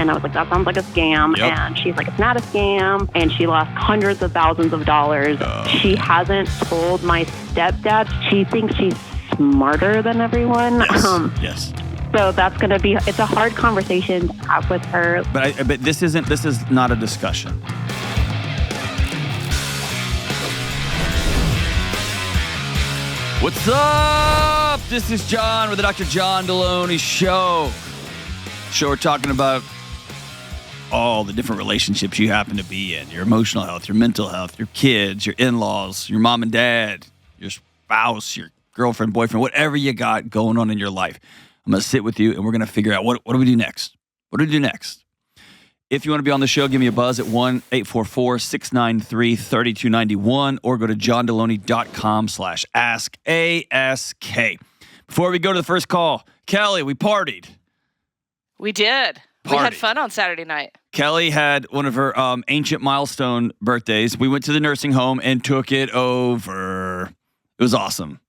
And I was like, that sounds like a scam. Yep. And she's like, it's not a scam. And she lost hundreds of thousands of dollars. She hasn't told my stepdad. She thinks she's smarter than everyone. Yes. So that's going to be, it's a hard conversation to have with her. But this is not a discussion. What's up? This is John with the Dr. John Delony Show. We're talking about all the different relationships you happen to be in. Your emotional health, your mental health, your kids, your in-laws, your mom and dad, your spouse, your girlfriend, boyfriend, whatever you got going on in your life. I'm going to sit with you and we're going to figure out what do we do next? What do we do next? If you want to be on the show, give me a buzz at 1-844-693-3291 or go to johndelony.com/ask. Before we go to the first call, Kelly, we partied. We did. We had fun on Saturday night. Kelly had one of her ancient milestone birthdays. We went to the nursing home and took it over. It was awesome.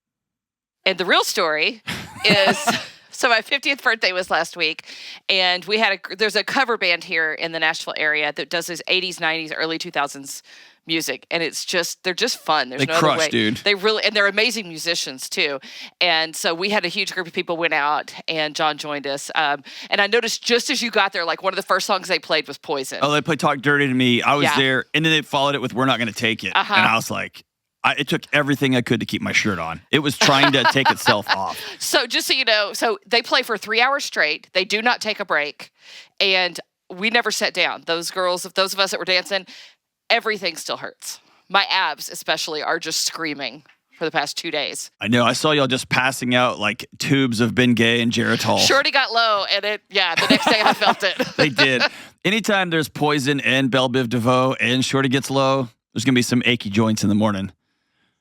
And the real story is, so my 50th birthday was last week, and there's a cover band here in the Nashville area that does this 80s, 90s, early 2000s music, and they're just fun. There's no other way. Dude. They're amazing musicians too. And so we had a huge group of people went out, and John joined us. And I noticed just as you got there, like one of the first songs they played was Poison. Oh, they played Talk Dirty to Me. I was there, and then they followed it with We're Not Gonna Take It. And I was like, it took everything I could to keep my shirt on. It was trying to take itself off. So just so you know, they play for 3 hours straight. They do not take a break. And we never sat down. Those of us that were dancing, everything still hurts. My abs especially are just screaming for the past 2 days. I know. I saw y'all just passing out like tubes of Bengay and Geritol. Shorty got low, and the next day I felt it. They did. Anytime there's Poison and Belle Biv DeVoe and Shorty gets low, there's going to be some achy joints in the morning.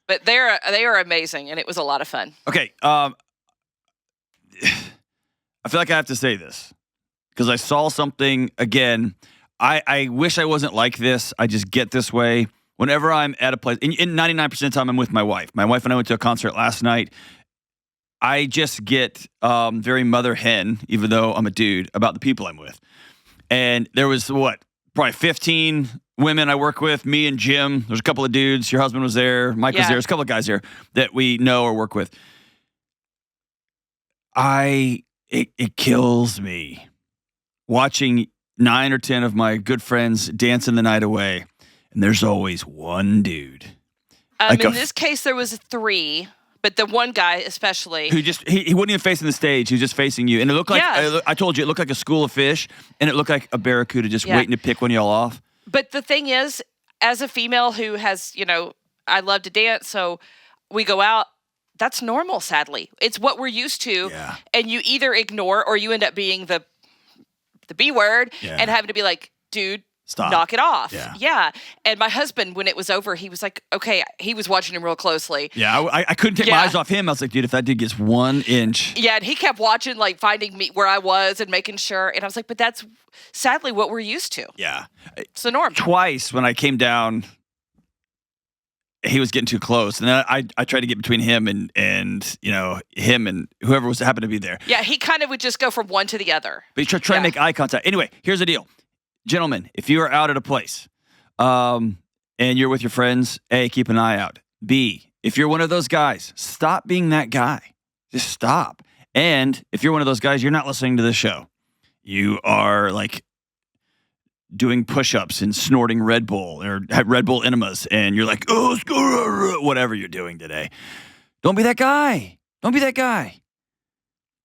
But they are amazing, and it was a lot of fun. Okay. I feel like I have to say this because I saw something again. I wish I wasn't like this. I just get this way. Whenever I'm at a place, in 99% of the time I'm with my wife. My wife and I went to a concert last night. I just get very mother hen, even though I'm a dude, about the people I'm with. And there was, probably 15 women I work with, me and Jim. There's a couple of dudes. Your husband was there. Mike was there. There's a couple of guys there that we know or work with. It kills me watching 9 or 10 of my good friends dancing the night away, and there's always one dude. In this case, there was 3, but the one guy especially who just he wasn't even facing the stage. He was just facing you, and it looked like I told you it looked like a school of fish, and it looked like a barracuda just waiting to pick one of y'all off. But the thing is, as a female who has, I love to dance, so we go out. That's normal, sadly. It's what we're used to, and you either ignore or you end up being the B word and having to be like, dude, stop. Knock it off. Yeah. And my husband, when it was over, he was like, okay, he was watching him real closely. Yeah, I couldn't take my eyes off him. I was like, dude, if that dude gets 1 inch. Yeah, and he kept watching, like finding me where I was and making sure. And I was like, but that's sadly what we're used to. Yeah. It's the norm. Twice when I came down, he was getting too close. And then I tried to get between him and him and whoever happened to be there. Yeah, he kind of would just go from one to the other. But he tried to make eye contact. Anyway, here's the deal. Gentlemen, if you are out at a place and you're with your friends, A, keep an eye out. B, if you're one of those guys, stop being that guy. Just stop. And if you're one of those guys, you're not listening to this show. You are like doing push-ups and snorting Red Bull or Red Bull enemas, and you're like, whatever you're doing today. Don't be that guy. Don't be that guy.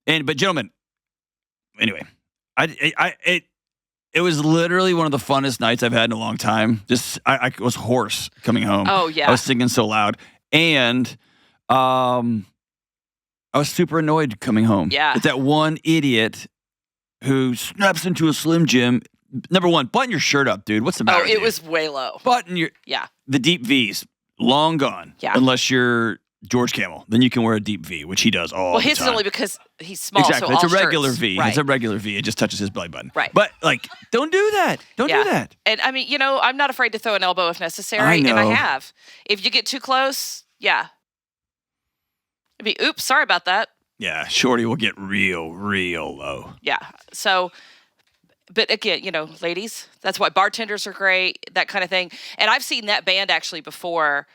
But gentlemen, anyway, it was literally one of the funnest nights I've had in a long time. Just I was hoarse coming home. Oh yeah, I was singing so loud, and I was super annoyed coming home. Yeah, it's that one idiot who snaps into a Slim Jim. Number one, button your shirt up, dude. What's the matter? Oh, it was way low. Button your the deep V's long gone. Yeah, unless you're George Camel, then you can wear a deep V, which he does all the time. Well, his is only because he's small. Exactly. So it's all a regular shirts. V. Right. It's a regular V. It just touches his belly button. Right. But, don't do that. Don't do that. And, I mean, I'm not afraid to throw an elbow if necessary. I know. And I have. If you get too close, it'd be, oops, sorry about that. Yeah, Shorty will get real, real low. Yeah. So, But again, ladies, that's why bartenders are great, that kind of thing. And I've seen that band actually before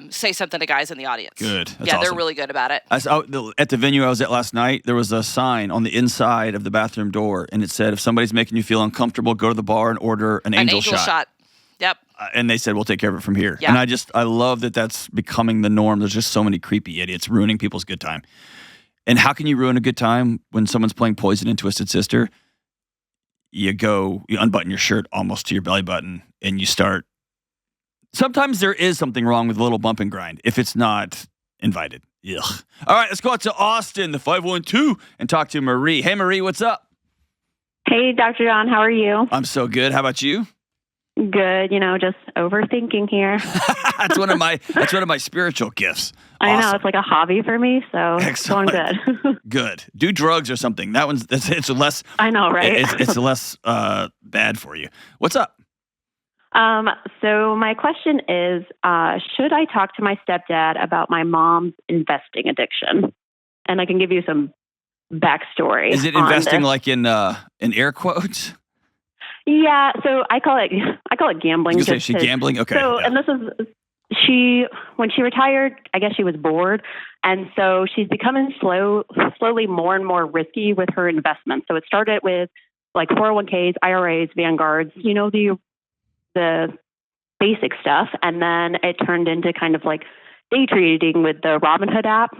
say something to guys in the audience. Good. That's yeah, awesome. They're really good about it. At the venue I was at last night, there was a sign on the inside of the bathroom door, and it said, if somebody's making you feel uncomfortable, go to the bar and order an angel shot. Yep. And they said, we'll take care of it from here. Yeah. And I love that that's becoming the norm. There's just so many creepy idiots ruining people's good time. And how can you ruin a good time when someone's playing Poison and Twisted Sister? You unbutton your shirt almost to your belly button, and you start. Sometimes there is something wrong with a little bump and grind if it's not invited. Ugh. All right, let's go out to Austin, the 512, and talk to Marie. Hey, Marie, what's up? Hey, Dr. John, how are you? I'm so good. How about you? Good. Just overthinking here. That's one of my spiritual gifts. I know, it's like a hobby for me, so Excellent. It's going good. Good. Do drugs or something. It's less. I know, right? It's less bad for you. What's up? So my question is, should I talk to my stepdad about my mom's investing addiction? And I can give you some backstory. Is it investing like in air quotes? Yeah. So I call it gambling. She's gambling. Okay. So, and this is when she retired, I guess she was bored. And so she's becoming slowly more and more risky with her investments. So it started with like 401ks, IRAs, Vanguards, the basic stuff. And then it turned into kind of like day trading with the Robinhood app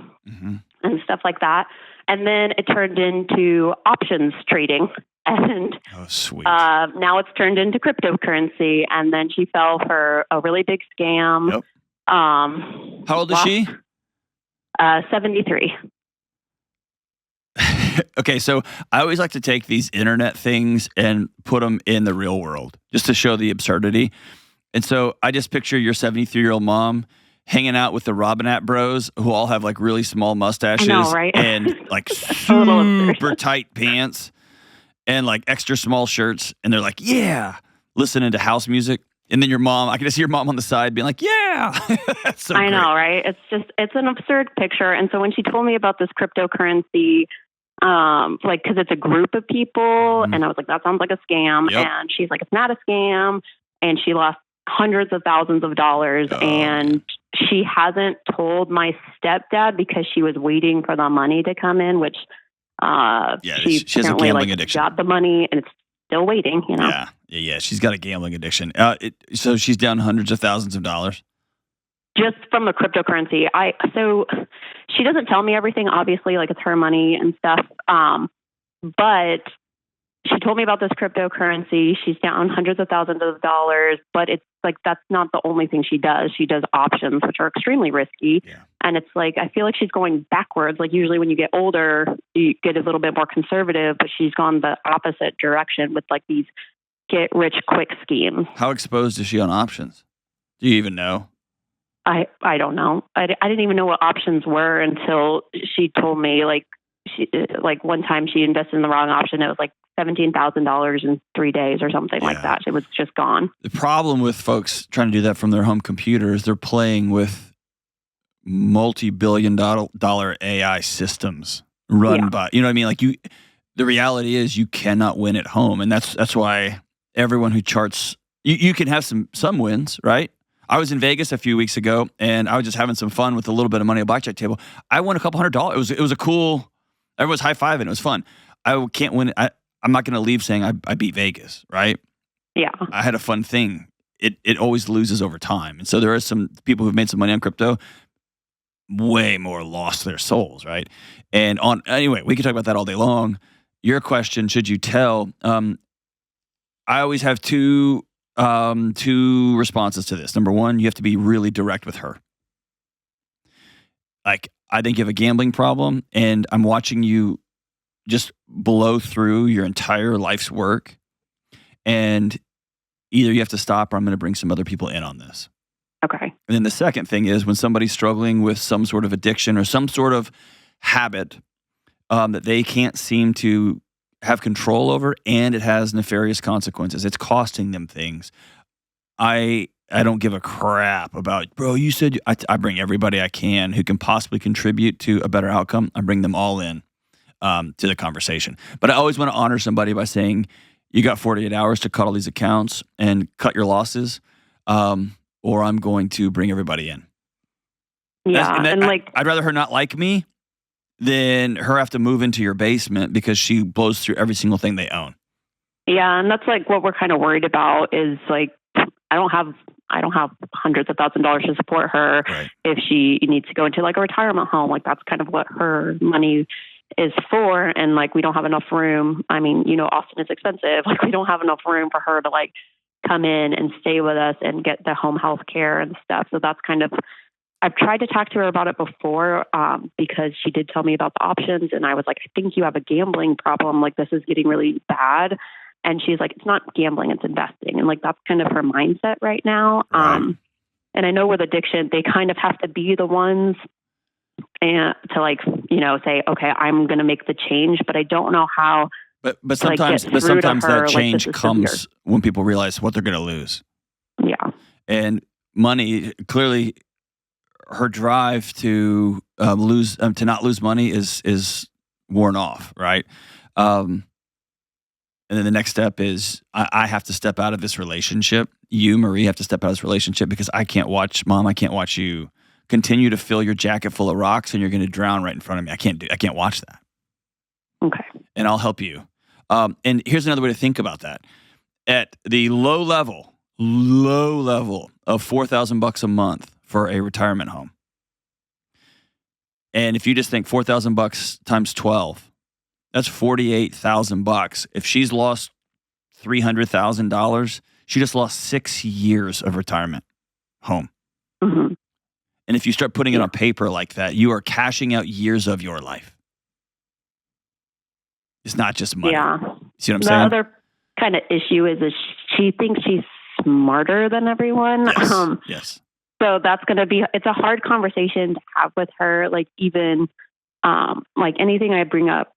and stuff like that. And then it turned into options trading. And sweet. Now it's turned into cryptocurrency. And then she fell for a really big scam. Yep. How old is she? 73. Okay, so I always like to take these internet things and put them in the real world just to show the absurdity. And so I just picture your 73-year-old mom hanging out with the Robinette bros who all have like really small mustaches right? and like super tight pants and like extra small shirts. And they're like, yeah, listening to house music. And then your mom, I can just see your mom on the side being like, yeah. That's so I know, right? It's an absurd picture. And so when she told me about this cryptocurrency, because it's a group of people, and I was like, that sounds like a scam. Yep. And she's like, it's not a scam. And she lost hundreds of thousands of dollars. And she hasn't told my stepdad because she was waiting for the money to come in, which she has a gambling addiction. Got the money and it's still waiting, Yeah, she's got a gambling addiction. So she's down hundreds of thousands of dollars. Just from the cryptocurrency. So she doesn't tell me everything, obviously, like it's her money and stuff. But she told me about this cryptocurrency. She's down hundreds of thousands of dollars, but it's like, that's not the only thing she does. She does options, which are extremely risky. Yeah. And it's like, I feel like she's going backwards. Like usually when you get older, you get a little bit more conservative, but she's gone the opposite direction with like these get rich quick schemes. How exposed is she on options? Do you even know? I don't know. I didn't even know what options were until she told me. Like one time she invested in the wrong option. It was like $17,000 in 3 days or something like that. It was just gone. The problem with folks trying to do that from their home computer is they're playing with multi-billion-dollar AI systems run by, you know what I mean? Like the reality is you cannot win at home, and that's why everyone who charts, you can have some wins, right? I was in Vegas a few weeks ago, and I was just having some fun with a little bit of money at a blackjack table. I won a couple $100. It was a cool. Everyone was high-fiving. It was fun. I can't win. I'm not going to leave saying I beat Vegas, right? Yeah. I had a fun thing. It always loses over time, and so there are some people who've made some money on crypto. Way more lost their souls, right? And anyway, we can talk about that all day long. Your question: should you tell? I always have two responses to this. Number one, you have to be really direct with her. Like, I think you have a gambling problem, and I'm watching you just blow through your entire life's work, and either you have to stop or I'm going to bring some other people in on this. Okay. And then the second thing is when somebody's struggling with some sort of addiction or some sort of habit that they can't seem to have control over, and it has nefarious consequences. It's costing them things. I don't give a crap about, bro, you said, I bring everybody I can who can possibly contribute to a better outcome. I bring them all in to the conversation. But I always want to honor somebody by saying, you got 48 hours to cut all these accounts and cut your losses, or I'm going to bring everybody in. Yeah, I'd rather her not like me than her have to move into your basement because she blows through every single thing they own. Yeah, and that's like what we're kind of worried about is like I don't have hundreds of thousands of dollars to support her if she needs to go into like a retirement home. Like that's kind of what her money is for, and like we don't have enough room. I mean, Austin is expensive. Like we don't have enough room for her to like come in and stay with us and get the home health care and stuff. So that's kind of, I've tried to talk to her about it before because she did tell me about the options, and I was like, I think you have a gambling problem. Like this is getting really bad. And she's like, it's not gambling, it's investing. And like, that's kind of her mindset right now. And I know with addiction, they kind of have to be the ones and to like, say, okay, I'm going to make the change, but I don't know how. But sometimes that change comes when people realize what they're going to lose. Yeah. And money, clearly her drive to not lose money is worn off. Right. And then the next step is I have to step out of this relationship. You, Marie, have to step out of this relationship because I can't watch you continue to fill your jacket full of rocks and you're going to drown right in front of me. I can't watch that. Okay. And I'll help you. And here's another way to think about that. At the low level of $4,000 a month for a retirement home. And if you just think $4,000 times 12, that's $48,000. If she's lost $300,000, she just lost 6 years of retirement home. Mm-hmm. And if you start putting it on paper like that, you are cashing out years of your life. It's not just money. Yeah. See what I'm saying? The other kind of issue is she thinks she's smarter than everyone. Yes. So that's going to be, it's a hard conversation to have with her. Like even, like anything I bring up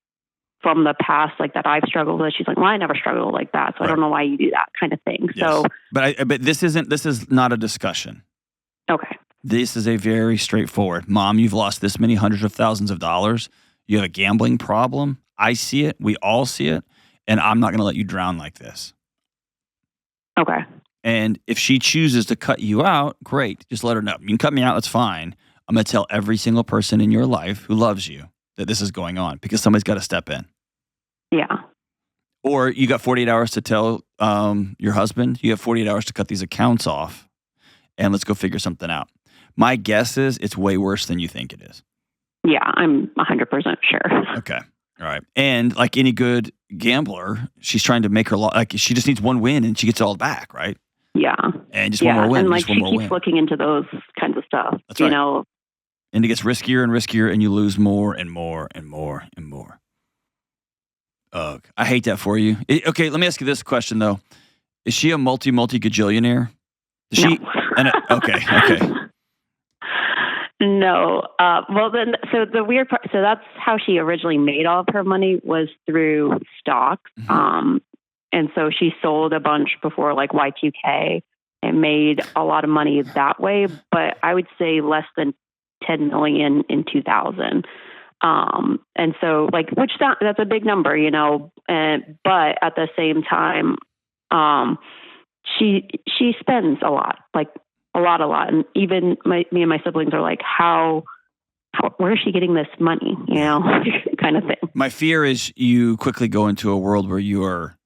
from the past, like that I've struggled with, she's like, well, I never struggled like that. So I don't know why you do that kind of thing. Yes. So, but this is not a discussion. Okay. This is a very straightforward. Mom, you've lost this many hundreds of thousands of dollars. You have a gambling problem. I see it. We all see it. And I'm not going to let you drown like this. Okay. And if she chooses to cut you out, great. Just let her know. You can cut me out. That's fine. I'm going to tell every single person in your life who loves you that this is going on because somebody's got to step in. Yeah. Or you got 48 hours to tell your husband, you have 48 hours to cut these accounts off and let's go figure something out. My guess is it's way worse than you think it is. Yeah, I'm 100% sure. Okay. All right. And like any good gambler, she's trying to make her like she just needs one win and she gets it all back, right? Yeah. And just one more win. And like she keeps looking into those kinds of stuff. That's right. You know. And it gets riskier and riskier and you lose more and more and more and more. Ugh. I hate that for you. Okay, let me ask you this question though. Is she a multi-gajillionaire? Is she? Okay. No. Well, then, so the weird part, so that's how she originally made all of her money was through stocks. Mm-hmm. And so she sold a bunch before like Y2K and made a lot of money that way. But I would say less than 10 million in 2000. And so like, that's a big number, you know, but at the same time, she spends a lot, like a lot. And even me and my siblings are like, where is she getting this money? You know, kind of thing. My fear is you quickly go into a world where you are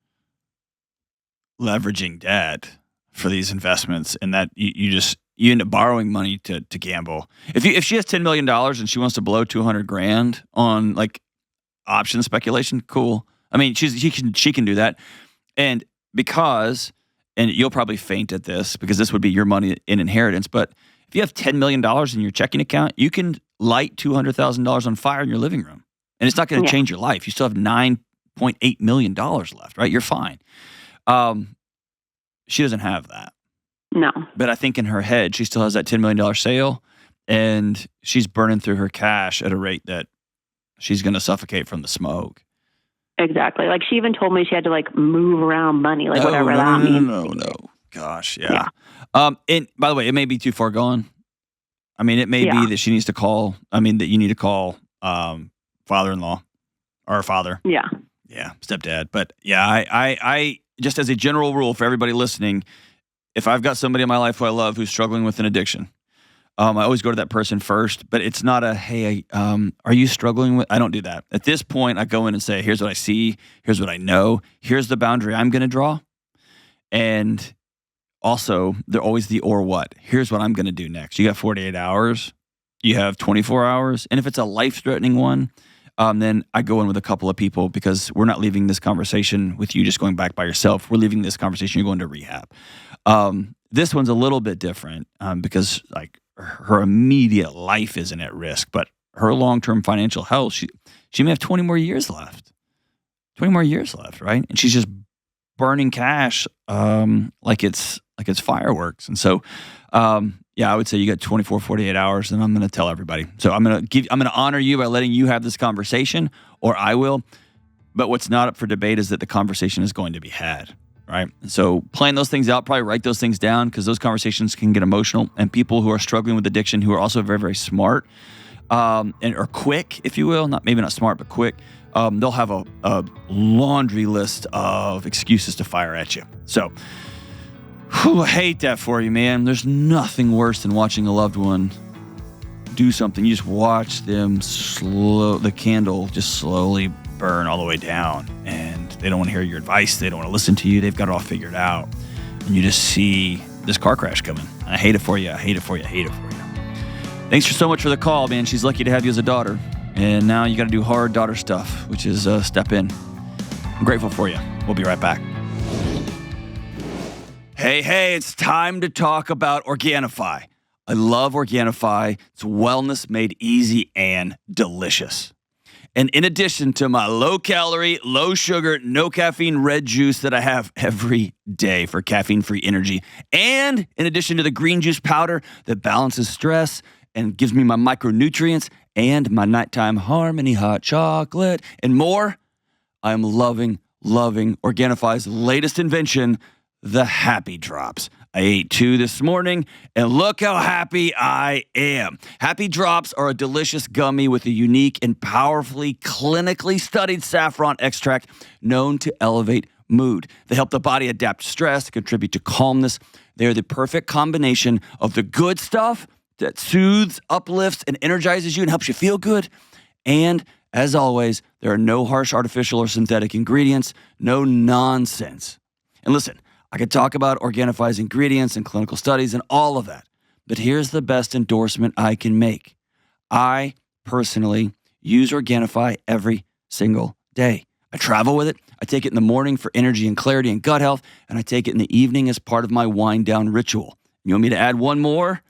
leveraging debt for these investments and that you end up borrowing money to gamble. If she has $10 million and she wants to blow $200,000 on like option speculation, cool. I mean, she can do that. And you'll probably faint at this because this would be your money in inheritance. But if you have $10 million in your checking account, you can light $200,000 on fire in your living room. And it's not going to change your life. You still have $9.8 million left, right? You're fine. She doesn't have that. No. But I think in her head, she still has that $10 million sale and she's burning through her cash at a rate that she's going to suffocate from the smoke. Exactly. Like she even told me she had to like move around money, like whatever that means. No. Gosh, yeah. And by the way, it may be too far gone. I mean, it may be that she needs to call. I mean, that you need to call father-in-law or father. Yeah. Yeah, stepdad. But yeah, I just as a general rule for everybody listening, if I've got somebody in my life who I love who's struggling with an addiction, I always go to that person first. But it's not a, hey, are you struggling with? I don't do that. At this point, I go in and say, here's what I see. Here's what I know. Here's the boundary I'm going to draw. And also, they're always the or what. Here's what I'm going to do next. You got 48 hours. You have 24 hours. And if it's a life-threatening one, then I go in with a couple of people because we're not leaving this conversation with you just going back by yourself. We're leaving this conversation, you're going to rehab. This one's a little bit different because like her immediate life isn't at risk, but her long-term financial health, she may have 20 more years left. 20 more years left, right? And she's just burning cash like it's fireworks. And so yeah, I would say you got 24, 48 hours, and I'm going to tell everybody. So I'm going to honor you by letting you have this conversation, or I will. But what's not up for debate is that the conversation is going to be had, right? And so plan those things out, probably write those things down because those conversations can get emotional. And people who are struggling with addiction, who are also very, very smart and are quick, if you will, maybe not smart, but quick, they'll have a laundry list of excuses to fire at you. So I hate that for you, man. There's nothing worse than watching a loved one do something. You just watch them the candle just slowly burn all the way down, and they don't want to hear your advice. They don't want to listen to you. They've got it all figured out. And you just see this car crash coming. And I hate it for you. I hate it for you. I hate it for you. Thanks so much for the call, man. She's lucky to have you as a daughter. And now you got to do hard daughter stuff, which is step in. I'm grateful for you. We'll be right back. Hey, it's time to talk about Organifi. I love Organifi. It's wellness made easy and delicious. And in addition to my low-calorie, low-sugar, no-caffeine red juice that I have every day for caffeine-free energy, and in addition to the green juice powder that balances stress and gives me my micronutrients and my nighttime Harmony hot chocolate and more, I'm loving Organifi's latest invention, the Happy Drops. I ate 2 this morning, and look how happy I am. Happy Drops are a delicious gummy with a unique and powerfully clinically studied saffron extract known to elevate mood. They help the body adapt to stress, contribute to calmness. They're the perfect combination of the good stuff that soothes, uplifts, and energizes you and helps you feel good. And as always, there are no harsh artificial or synthetic ingredients, no nonsense. And listen, I could talk about Organifi's ingredients and clinical studies and all of that, but here's the best endorsement I can make. I personally use Organifi every single day. I travel with it. I take it in the morning for energy and clarity and gut health, and I take it in the evening as part of my wind down ritual. You want me to add one more?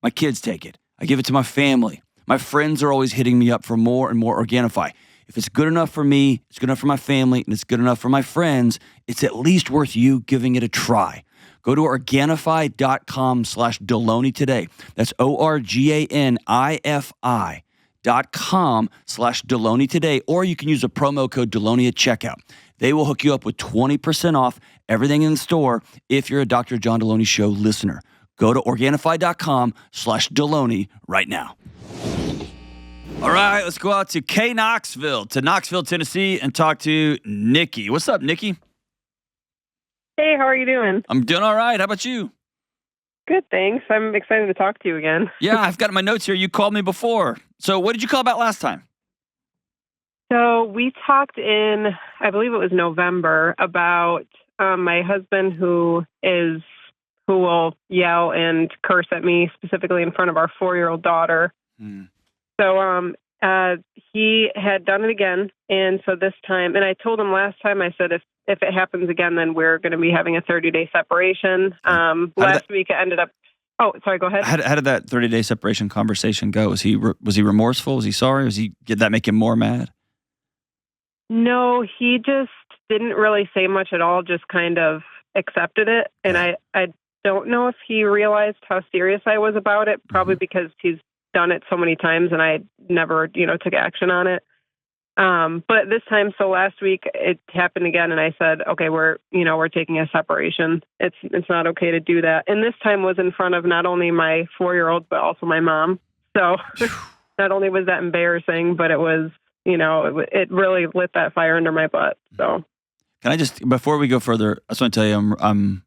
My kids take it. I give it to my family. My friends are always hitting me up for more and more Organifi. If it's good enough for me, it's good enough for my family, and it's good enough for my friends, it's at least worth you giving it a try. Go to Organifi.com/Delony today. That's Organifi.com/Delony today. Or you can use the promo code Delony at checkout. They will hook you up with 20% off everything in the store if you're a Dr. John Delony Show listener. Go to Organifi.com/Delony right now. All right, let's go out to Knoxville, Tennessee, and talk to Nikki. What's up, Nikki? Hey, how are you doing? I'm doing all right. How about you? Good, thanks. I'm excited to talk to you again. Yeah, I've got my notes here. You called me before. So what did you call about last time? So we talked in, I believe it was November, about my husband who will yell and curse at me, specifically in front of our 4-year-old daughter. So he had done it again, and so this time, and I told him last time, I said if it happens again, then we're going to be having a 30-day separation. Last week it ended up. Oh, sorry. Go ahead. How did that 30-day separation conversation go? Was he remorseful? Was he sorry? Did that make him more mad? No, he just didn't really say much at all. Just kind of accepted it, and I don't know if he realized how serious I was about it. Probably because he's done it so many times and I never, took action on it. But this time, so last week it happened again and I said, okay, we're taking a separation. It's not okay to do that. And this time was in front of not only my 4-year-old, but also my mom. So not only was that embarrassing, but it was it really lit that fire under my butt. So can I just, before we go further, I just want to tell you, I'm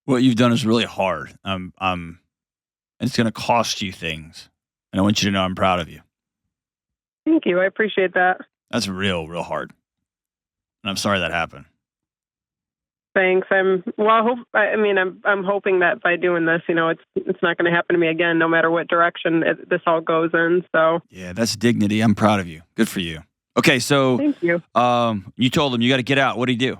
what you've done is really hard. It's going to cost you things. And I want you to know I'm proud of you. Thank you. I appreciate that. That's real hard. And I'm sorry that happened. Thanks. I'm hoping that by doing this, it's not going to happen to me again, no matter what direction this all goes in. So yeah, that's dignity. I'm proud of you. Good for you. Okay, so thank you. You told him you got to get out. What did he do?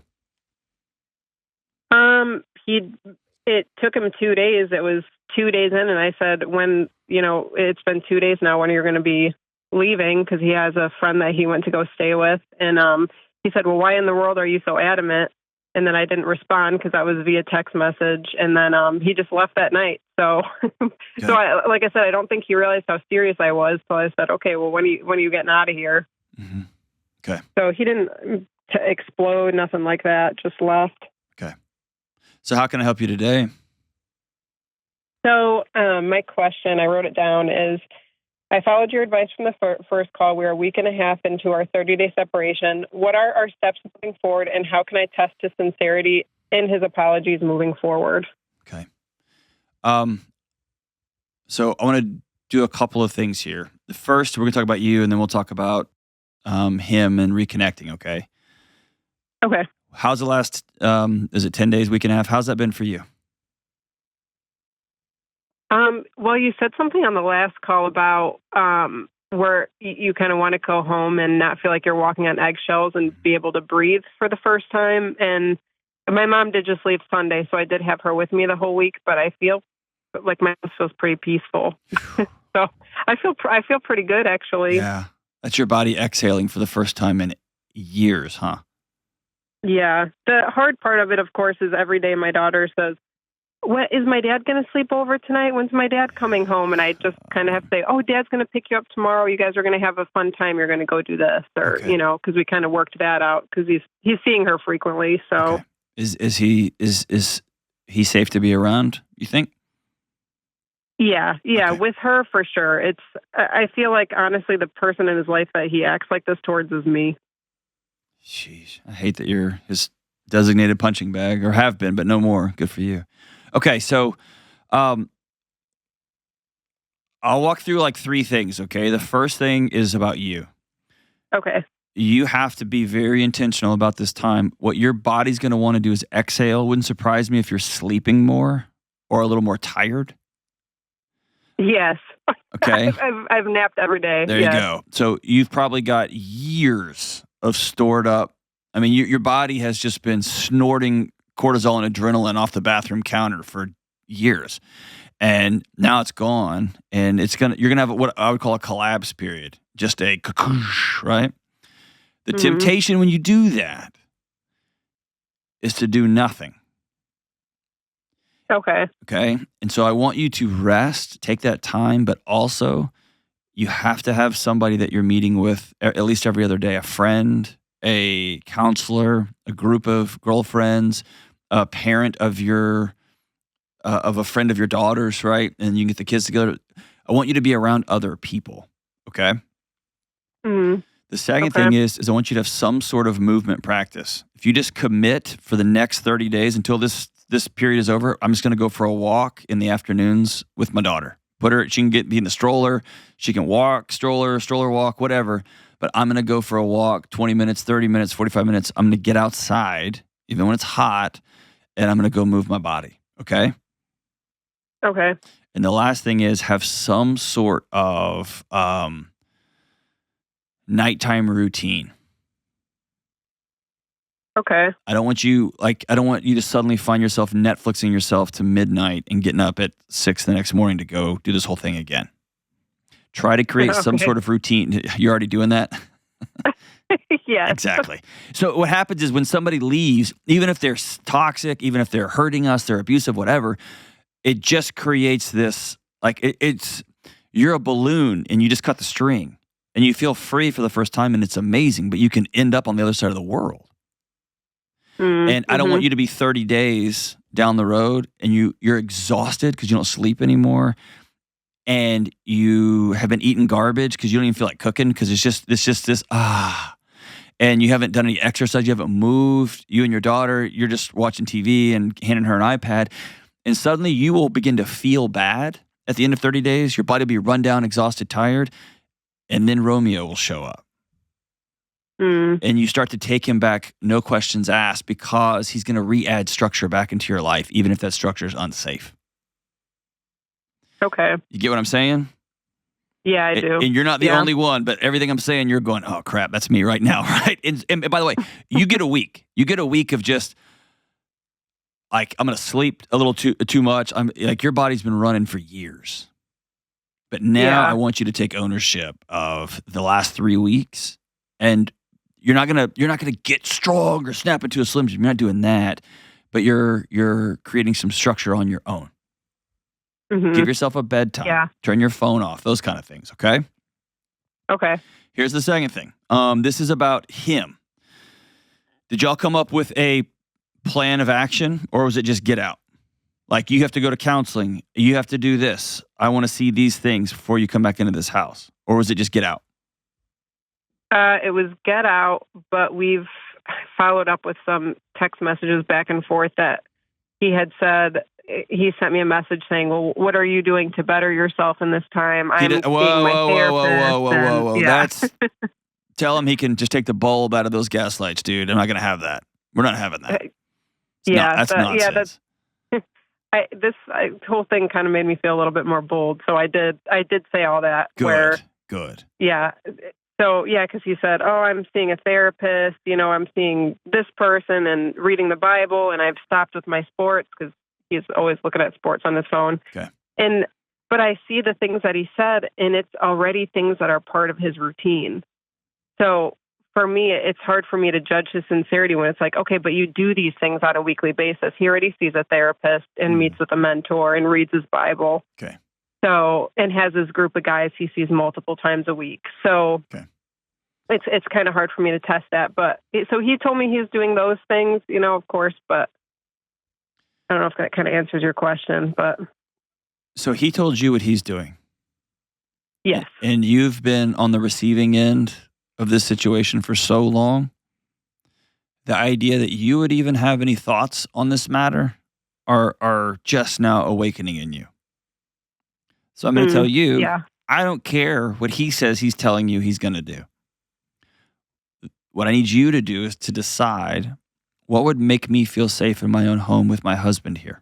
It took him 2 days. It was 2 days in, and I said, when it's been 2 days now. When are you going to be leaving? Because he has a friend that he went to go stay with, and he said, well, why in the world are you so adamant? And then I didn't respond because that was via text message. And then he just left that night. So, Okay. like I said, I don't think he realized how serious I was. So I said, okay, well, when are you getting out of here? Mm-hmm. Okay. So he didn't explode, nothing like that. Just left. Okay. So how can I help you today? So my question, I wrote it down, is I followed your advice from the first call. We're a week and a half into our 30-day separation. What are our steps moving forward, and how can I test his sincerity in his apologies moving forward? Okay. So I want to do a couple of things here. The first, we're going to talk about you, and then we'll talk about him and reconnecting, okay? Okay. How's the last, is it 10 days, week and a half? How's that been for you? Well, you said something on the last call about where you kind of want to go home and not feel like you're walking on eggshells and be able to breathe for the first time. And my mom did just leave Sunday, so I did have her with me the whole week, but I feel like my house feels pretty peaceful. So I feel pretty good, actually. Yeah. That's your body exhaling for the first time in years, huh? Yeah. The hard part of it, of course, is every day my daughter says, "What is my dad going to sleep over tonight? When's my dad coming home?" And I just kind of have to say, "Oh, Dad's going to pick you up tomorrow. You guys are going to have a fun time. You're going to go do this," or Okay. because we kind of worked that out because he's seeing her frequently. So Okay. Is he safe to be around, you think? yeah, Okay. with her for sure. I feel like honestly the person in his life that he acts like this towards is me. Sheesh. I hate that you're his designated punching bag, or have been, but no more. Good for you. Okay, so I'll walk through like three things, okay? The first thing is about you. Okay. You have to be very intentional about this time. What your body's going to want to do is exhale. Wouldn't surprise me if you're sleeping more or a little more tired. Yes. Okay. I've napped every day. There you go. So you've probably got years of stored up. I mean, your body has just been snorting cortisol and adrenaline off the bathroom counter for years. And now it's gone, and you're gonna have what I would call a collapse period. Just a kakoosh, right? The temptation when you do that is to do nothing. Okay. Okay. And so I want you to rest, take that time, but also you have to have somebody that you're meeting with at least every other day, a friend, a counselor, a group of girlfriends, a parent of of a friend of your daughter's, right? And you can get the kids together. I want you to be around other people. Okay. Mm-hmm. The second thing is I want you to have some sort of movement practice. If you just commit for the next 30 days until this period is over, I'm just going to go for a walk in the afternoons with my daughter. She can be in the stroller. She can walk, stroller walk, whatever. But I'm going to go for a walk, 20 minutes, 30 minutes, 45 minutes. I'm going to get outside, even when it's hot, and I'm going to go move my body. Okay? Okay. And the last thing is have some sort of nighttime routine. Okay. I don't want you to suddenly find yourself Netflixing yourself to midnight and getting up at 6 the next morning to go do this whole thing again. Try to create some sort of routine. You're already doing that? Yes. Exactly. So what happens is when somebody leaves, even if they're toxic, even if they're hurting us, they're abusive, whatever, it just creates this, like you're a balloon and you just cut the string and you feel free for the first time and it's amazing, but you can end up on the other side of the world. And I don't want you to be 30 days down the road and you're exhausted because you don't sleep anymore. and you have been eating garbage because you don't even feel like cooking because it's just this and you haven't done any exercise, you haven't moved, you and your daughter, you're just watching TV and handing her an iPad, and suddenly you will begin to feel bad at the end of 30 days. Your body will be run down, exhausted, tired, and then Romeo will show up. And you start to take him back, no questions asked, because he's going to re-add structure back into your life, even if that structure is unsafe. Okay. You get what I'm saying? Yeah, I do. And you're not the only one, but everything I'm saying, you're going, oh, crap, that's me right now, right? And by the way, you get a week. You get a week of just, like, I'm going to sleep a little too much. I'm like, your body's been running for years. But now I want you to take ownership of the last 3 weeks, and you're not gonna get strong or snap into a Slim Jim. You're not doing that, but you're creating some structure on your own. Give yourself a bedtime. Yeah. Turn your phone off. Those kind of things. Okay. Okay. Here's the second thing. This is about him. Did y'all come up with a plan of action, or was it just get out? Like, you have to go to counseling. You have to do this. I want to see these things before you come back into this house. Or was it just get out? It was get out, but we've followed up with some text messages back and forth that he had said. He sent me a message saying, well, what are you doing to better yourself in this time? I'm seeing my therapist. Whoa. That's, tell him he can just take the bulb out of those gaslights, dude. I'm not going to have that. We're not having that. That's nonsense. This whole thing kind of made me feel a little bit more bold. So I did say all that. Good. Yeah. So, because he said, oh, I'm seeing a therapist, I'm seeing this person and reading the Bible, and I've stopped with my sports because he's always looking at sports on his phone. Okay. But I see the things that he said, and it's already things that are part of his routine. So for me, it's hard for me to judge his sincerity when it's like, okay, but you do these things on a weekly basis. He already sees a therapist and meets with a mentor and reads his Bible. Okay. So, and has his group of guys he sees multiple times a week. So it's kind of hard for me to test that. But so he told me he's doing those things, of course, but I don't know if that kind of answers your question, but. So he told you what he's doing. Yes. And you've been on the receiving end of this situation for so long. The idea that you would even have any thoughts on this matter are just now awakening in you. So I'm going to tell you, I don't care what he says he's telling you he's going to do. What I need you to do is to decide what would make me feel safe in my own home with my husband here.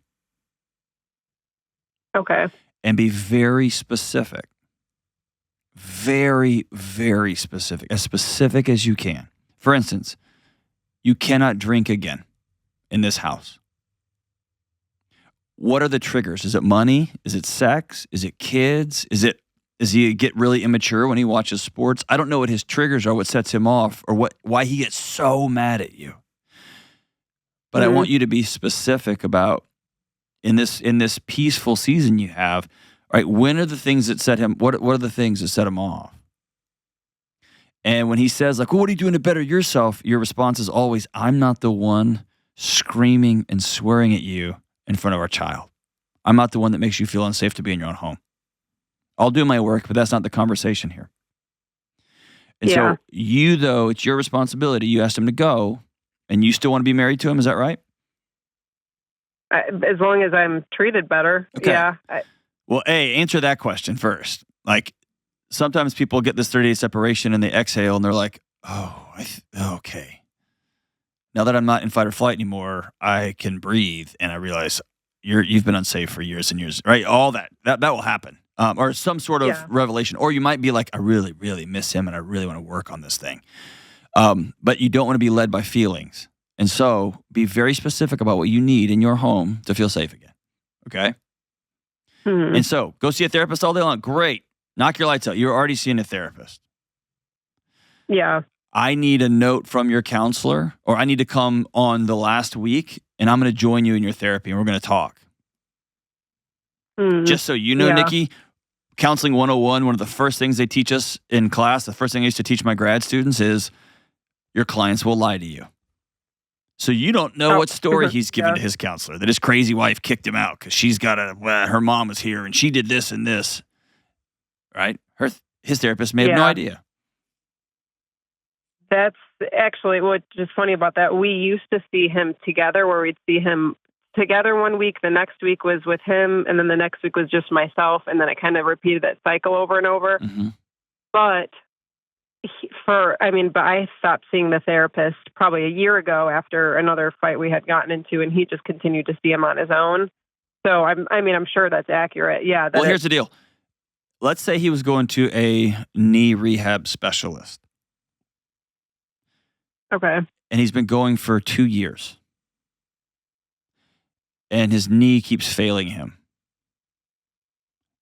Okay. And be very specific. Very, very specific. As specific as you can. For instance, you cannot drink again in this house. What are the triggers? Is it money? Is it sex? Is it kids? Does he get really immature when he watches sports? I don't know what his triggers are, what sets him off, or why he gets so mad at you. But I want you to be specific about in this peaceful season you have, right? When are the things that set him? What are the things that set him off? And when he says, like, well, what are you doing to better yourself? Your response is always, I'm not the one screaming and swearing at you in front of our child. I'm not the one that makes you feel unsafe to be in your own home. I'll do my work, but that's not the conversation here. And so you, though, it's your responsibility. You asked him to go, and you still want to be married to him. Is that right? As long as I'm treated better. Okay. Yeah. Well, answer that question first. Like, sometimes people get this 30-day separation and they exhale and they're like, oh, okay. Now that I'm not in fight or flight anymore, I can breathe, and I realize you've been unsafe for years and years, right? All that will happen, or some sort of revelation. Or you might be like, I really, really miss him, and I really want to work on this thing. But you don't want to be led by feelings, and so be very specific about what you need in your home to feel safe again. Okay. Mm-hmm. And so go see a therapist all day long. Great, knock your lights out. You're already seeing a therapist. Yeah. I need a note from your counselor, or I need to come on the last week, and I'm going to join you in your therapy, and we're going to talk. Just so you know, Nikki, Counseling 101, one of the first things they teach us in class, the first thing I used to teach my grad students is your clients will lie to you. So you don't know what story he's giving to his counselor, that his crazy wife kicked him out because she's got her mom was here, and she did this and this. right? His therapist may have no idea. That's actually what's just funny about that. We used to see him together, where we'd see him together one week, the next week was with him, and then the next week was just myself, and then it kind of repeated that cycle over and over. Mm-hmm. But I stopped seeing the therapist probably a year ago after another fight we had gotten into, and he just continued to see him on his own. So I'm sure that's accurate. Yeah. Well, here's the deal. Let's say he was going to a knee rehab specialist. Okay. And he's been going for 2 years. And his knee keeps failing him.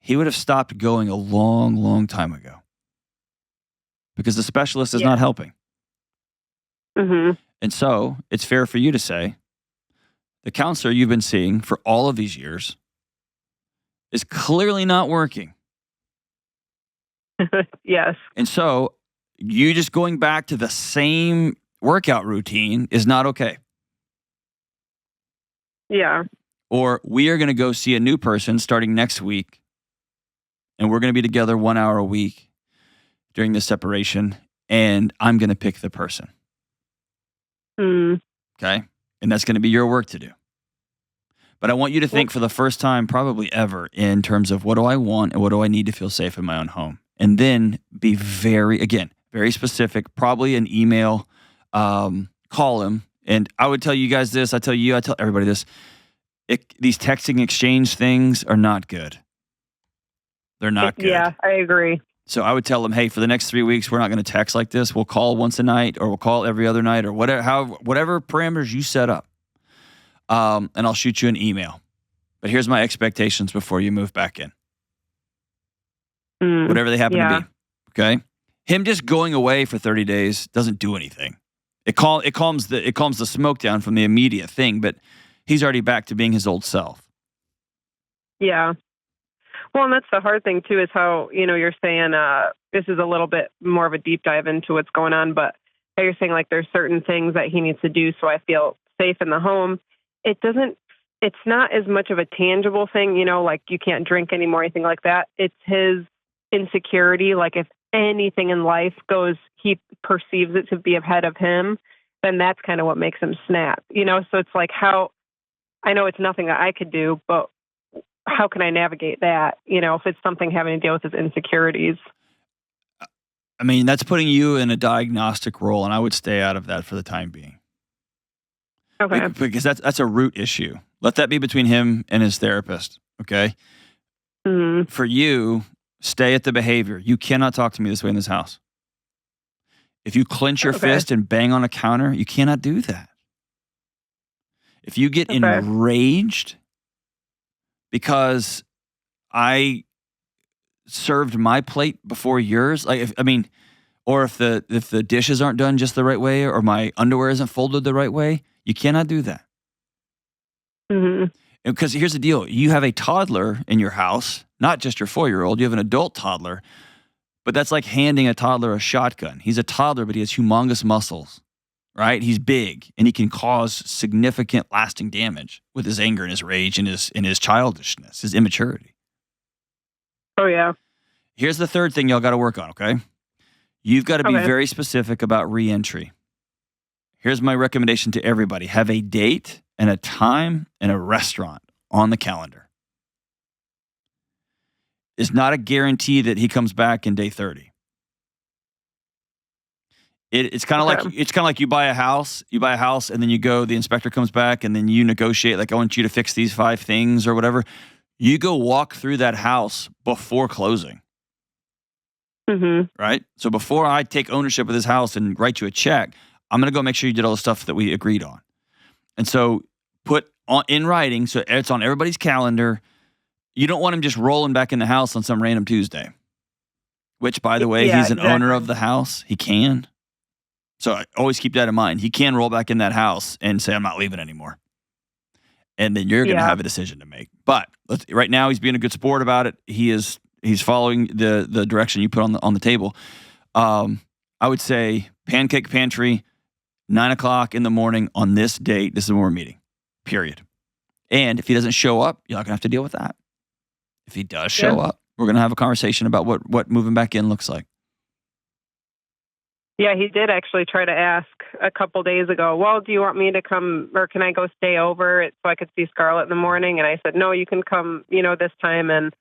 He would have stopped going a long, long time ago. Because the specialist is not helping. Mm-hmm. And so it's fair for you to say, the counselor you've been seeing for all of these years is clearly not working. Yes. And so you just going back to the same workout routine is not okay. Yeah. Or we are going to go see a new person starting next week, and we're going to be together 1 hour a week during this separation, and I'm going to pick the person. Okay? And that's going to be your work to do. But I want you to think for the first time probably ever in terms of what do I want and what do I need to feel safe in my own home? And then be very specific, probably an email, call him. And I would tell you guys this, I tell everybody this. These texting exchange things are not good. They're not good. Yeah, I agree. So I would tell them, hey, for the next 3 weeks, we're not going to text like this. We'll call once a night, or we'll call every other night, or whatever parameters you set up. And I'll shoot you an email. But here's my expectations before you move back in. Whatever they happen to be. Okay? Him just going away for 30 days doesn't do anything. It calms the smoke down from the immediate thing, but he's already back to being his old self. Yeah. Well, and that's the hard thing too, is how, you're saying this is a little bit more of a deep dive into what's going on, but how you're saying like there's certain things that he needs to do so I feel safe in the home. It's not as much of a tangible thing, like you can't drink anymore, anything like that. It's his insecurity. Like if anything in life he perceives it to be ahead of him, then that's kind of what makes him snap, So it's like I know it's nothing that I could do, but how can I navigate that? If it's something having to deal with his insecurities. I mean, that's putting you in a diagnostic role, and I would stay out of that for the time being. Okay. Because that's a root issue. Let that be between him and his therapist, okay? Mm-hmm. For you, stay at the behavior. You cannot talk to me this way in this house. If you clench your fist and bang on a counter, you cannot do that. If you get enraged because I served my plate before yours, or if the dishes aren't done just the right way, or my underwear isn't folded the right way, you cannot do that. Mm-hmm. Because here's the deal. You have a toddler in your house, not just your 4-year-old. You have an adult toddler, but that's like handing a toddler a shotgun. He's a toddler, but he has humongous muscles, right? He's big, and he can cause significant lasting damage with his anger and his rage and his childishness, his immaturity. Oh, yeah. Here's the third thing y'all got to work on, okay? You've got to be very specific about reentry. Here's my recommendation to everybody. Have a date and a time and a restaurant on the calendar. It's not a guarantee that he comes back in day 30. It's kind of like you buy a house, and then you go, the inspector comes back, and then you negotiate, like, I want you to fix these 5 things or whatever. You go walk through that house before closing. Mm-hmm. Right? So before I take ownership of this house and write you a check, I'm going to go make sure you did all the stuff that we agreed on. And so put in writing, so it's on everybody's calendar. You don't want him just rolling back in the house on some random Tuesday, which, by the way, he's an owner of the house. He can. So I always keep that in mind. He can roll back in that house and say, I'm not leaving anymore. And then you're going to have a decision to make. But right now, he's being a good sport about it. He's following the direction you put on the table. I would say Pancake Pantry, 9:00 in the morning on this date. This is when we're meeting, period. And if he doesn't show up, you're not going to have to deal with that. If he does show up, We're going to have a conversation about what moving back in looks like. Yeah, he did actually try to ask a couple days ago, well, do you want me to come or can I go stay over so I could see Scarlett in the morning? And I said, no, you can come, this time. And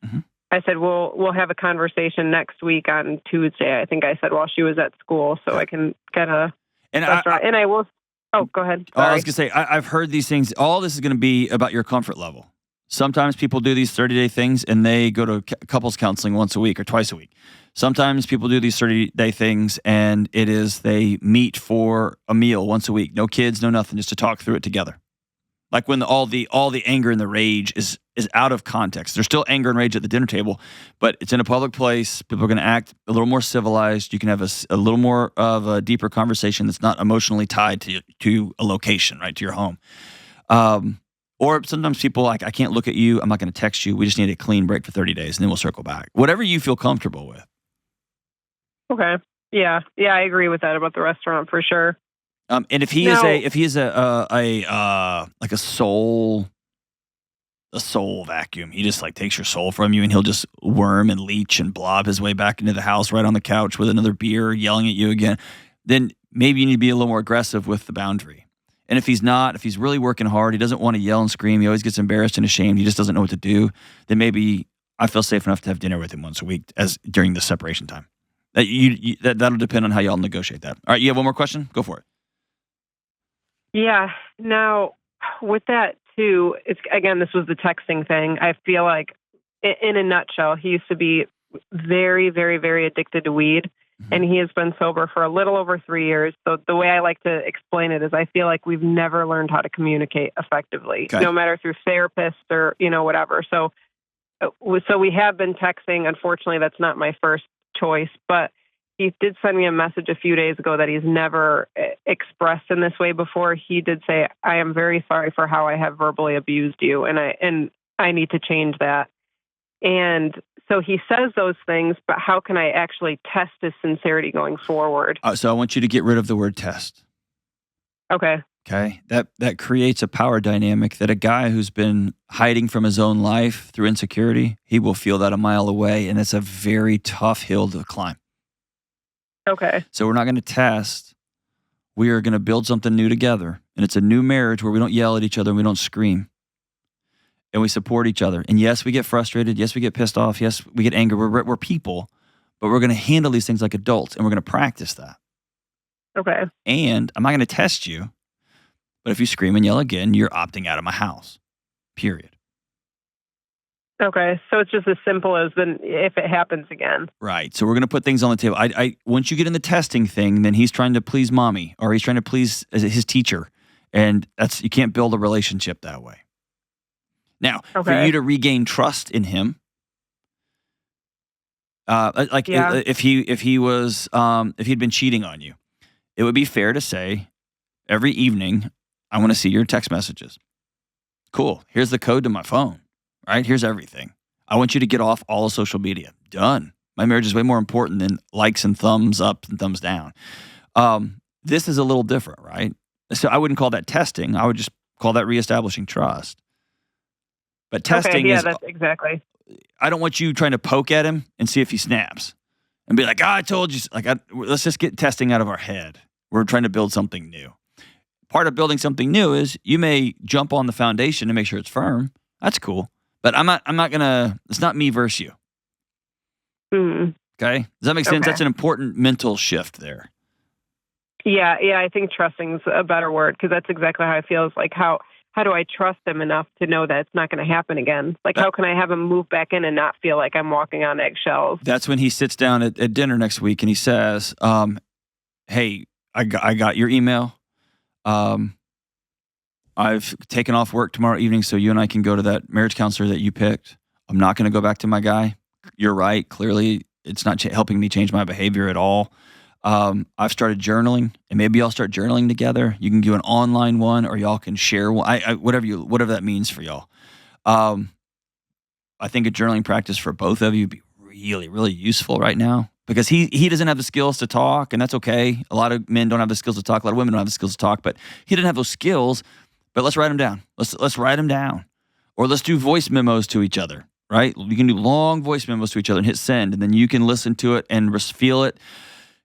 I said, we'll have a conversation next week on Tuesday. I think I said while she was at school, so I can get a restaurant. And I will. Oh, go ahead. Sorry. I was going to say, I've heard these things. All this is going to be about your comfort level. Sometimes people do these 30-day things and they go to couples counseling once a week or twice a week. Sometimes people do these 30-day things and it is they meet for a meal once a week. No kids, no nothing, just to talk through it together. Like when all the anger and the rage is out of context. There's still anger and rage at the dinner table, but it's in a public place. People are going to act a little more civilized. You can have a little more of a deeper conversation that's not emotionally tied to a location, right, to your home. Or sometimes people like, I can't look at you. I'm not going to text you. We just need a clean break for 30 days, and then we'll circle back. Whatever you feel comfortable with. Okay. Yeah, I agree with that about the restaurant for sure. And if he is a soul vacuum, he just like takes your soul from you, and he'll just worm and leech and blob his way back into the house right on the couch with another beer, yelling at you again. Then maybe you need to be a little more aggressive with the boundary. And if he's really working hard, he doesn't want to yell and scream, he always gets embarrassed and ashamed, he just doesn't know what to do, then maybe I feel safe enough to have dinner with him once a week during the separation time. That'll depend on how y'all negotiate that. All right, you have one more question? Go for it. Yeah. Now, with that too, this was the texting thing. I feel like, in a nutshell, he used to be very, very, very addicted to weed. And he has been sober for a little over 3 years. So the way I like to explain it is I feel like we've never learned how to communicate effectively, no matter through therapists or, whatever. So we have been texting. Unfortunately, that's not my first choice. But he did send me a message a few days ago that he's never expressed in this way before. He did say, I am very sorry for how I have verbally abused you. And I need to change that. And so he says those things, but how can I actually test his sincerity going forward? So I want you to get rid of the word test. Okay. Okay. That creates a power dynamic that a guy who's been hiding from his own life through insecurity, he will feel that a mile away. And it's a very tough hill to climb. Okay. So we're not going to test. We are going to build something new together. And it's a new marriage where we don't yell at each other and we don't scream. And we support each other. And yes, we get frustrated. Yes, we get pissed off. Yes, we get angry. We're people, but we're going to handle these things like adults, and we're going to practice that. Okay. And I'm not going to test you, but if you scream and yell again, you're opting out of my house, period. Okay. So it's just as simple as then if it happens again. Right. So we're going to put things on the table. Once you get in the testing thing, then he's trying to please mommy or he's trying to please his teacher. And you can't build a relationship that way. Now, for you to regain trust in him, if he'd been cheating on you, it would be fair to say every evening, I want to see your text messages. Cool. Here's the code to my phone, right? Here's everything. I want you to get off all of social media. Done. My marriage is way more important than likes and thumbs up and thumbs down. This is a little different, right? So I wouldn't call that testing. I would just call that reestablishing trust. But testing is... that's exactly. I don't want you trying to poke at him and see if he snaps. And be like, I told you. Let's just get testing out of our head. We're trying to build something new. Part of building something new is you may jump on the foundation to make sure it's firm. That's cool. But I'm not going to... It's not me versus you. Mm. Okay? Does that make sense? That's an important mental shift there. Yeah, I think trusting is a better word because that's exactly how I feel. It's like, how do I trust him enough to know that it's not going to happen again? Like, how can I have him move back in and not feel like I'm walking on eggshells? That's when he sits down at dinner next week and he says, hey, I got your email. I've taken off work tomorrow evening so you and I can go to that marriage counselor that you picked. I'm not going to go back to my guy. You're right. Clearly, it's not helping me change my behavior at all. I've started journaling, and maybe y'all start journaling together. You can do an online one, or y'all can share one. Whatever that means for y'all. I think a journaling practice for both of you would be really, really useful right now because he doesn't have the skills to talk, and that's okay. A lot of men don't have the skills to talk. A lot of women don't have the skills to talk, but he didn't have those skills. But let's write them down. Let's write them down, or let's do voice memos to each other. right? You can do long voice memos to each other and hit send, and then you can listen to it and feel it,